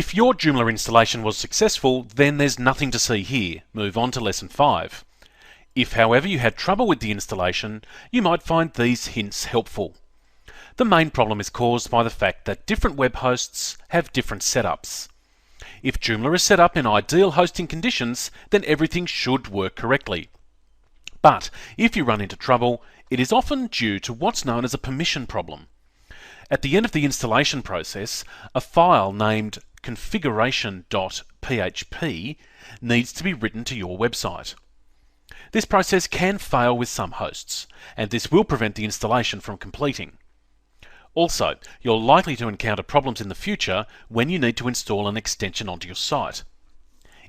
If your Joomla installation was successful, then there's nothing to see here. Move on to Lesson 5. If, however, you had trouble with the installation, you might find these hints helpful. The main problem is caused by the fact that different web hosts have different setups. If Joomla is set up in ideal hosting conditions, then everything should work correctly. But if you run into trouble, it is often due to what's known as a permission problem. At the end of the installation process, a file named configuration.php needs to be written to your website. This process can fail with some hosts, and this will prevent the installation from completing. Also, you're likely to encounter problems in the future when you need to install an extension onto your site.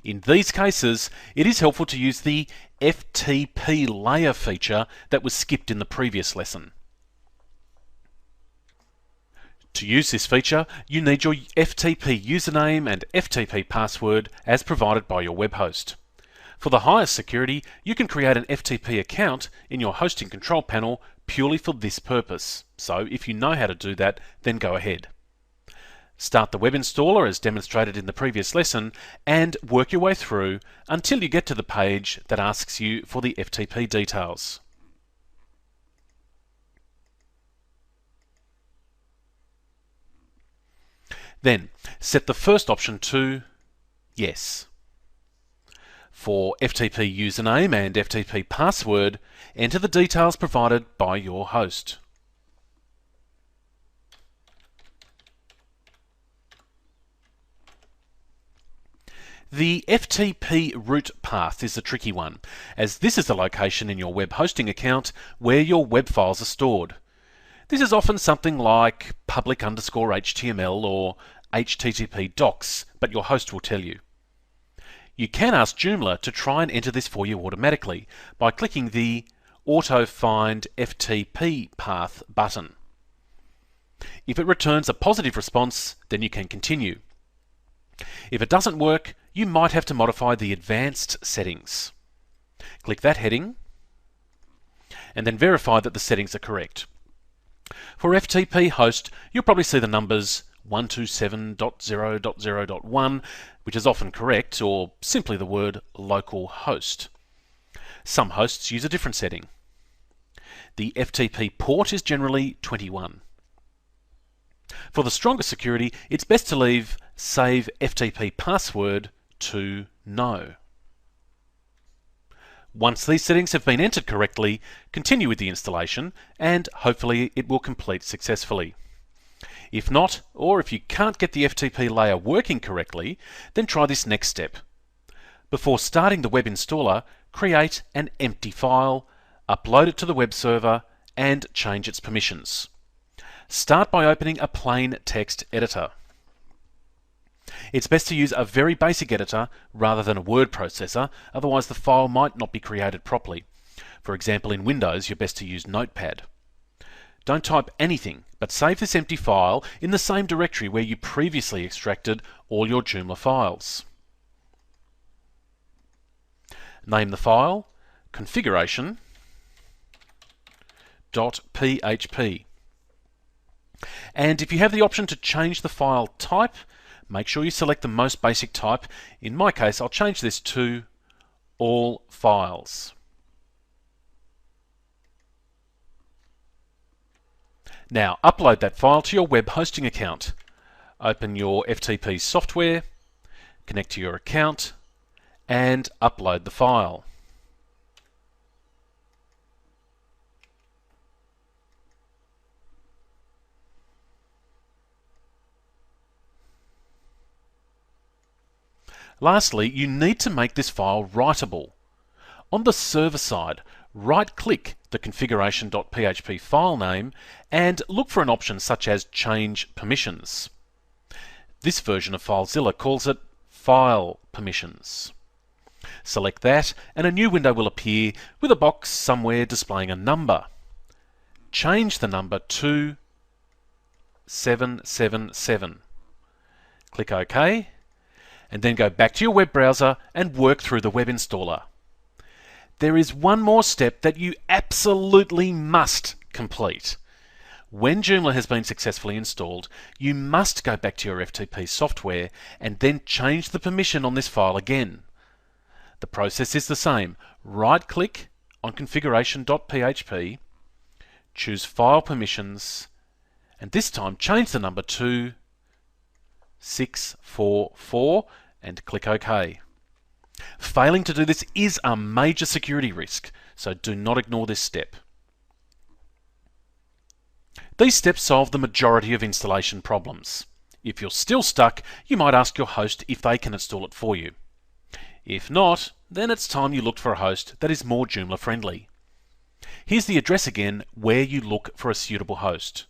In these cases, it is helpful to use the FTP layer feature that was skipped in the previous lesson. To use this feature, you need your FTP username and FTP password as provided by your web host. For the highest security, you can create an FTP account in your hosting control panel purely for this purpose. So if you know how to do that, then go ahead. Start the web installer as demonstrated in the previous lesson and work your way through until you get to the page that asks you for the FTP details. Then set the first option to Yes. For FTP username and FTP password, enter the details provided by your host. The FTP root path is a tricky one, as this is the location in your web hosting account where your web files are stored. This is often something like public_HTML or HTTP docs, but your host will tell you. You can ask Joomla to try and enter this for you automatically by clicking the Auto Find FTP Path button. If it returns a positive response, then you can continue. If it doesn't work, you might have to modify the advanced settings. Click that heading and then verify that the settings are correct. For FTP host, you'll probably see the numbers 127.0.0.1, which is often correct, or simply the word localhost. Some hosts use a different setting. The FTP port is generally 21. For the stronger security, it's best to leave Save FTP Password to No. Once these settings have been entered correctly, continue with the installation and hopefully it will complete successfully. If not, or if you can't get the FTP layer working correctly, then try this next step. Before starting the web installer, create an empty file, upload it to the web server, and change its permissions. Start by opening a plain text editor. It's best to use a very basic editor rather than a word processor, otherwise the file might not be created properly. For example, in Windows, you're best to use Notepad. Don't type anything, but save this empty file in the same directory where you previously extracted all your Joomla files. Name the file configuration.php. And if you have the option to change the file type, make sure you select the most basic type. In my case, I'll change this to all files. Now upload that file to your web hosting account. Open your FTP software, connect to your account, and upload the file. Lastly, you need to make this file writable. On the server side, right-click the configuration.php file name and look for an option such as Change Permissions. This version of FileZilla calls it File Permissions. Select that and a new window will appear with a box somewhere displaying a number. Change the number to 777. Click OK, and then go back to your web browser and work through the web installer. There is one more step that you absolutely must complete. When Joomla has been successfully installed, you must go back to your FTP software and then change the permission on this file again. The process is the same. Right-click on configuration.php, choose File Permissions, and this time change the number to 644 and click OK. Failing to do this is a major security risk, so do not ignore this step. These steps solve the majority of installation problems. If you're still stuck, you might ask your host if they can install it for you. If not, then it's time you looked for a host that is more Joomla friendly. Here's the address again where you look for a suitable host.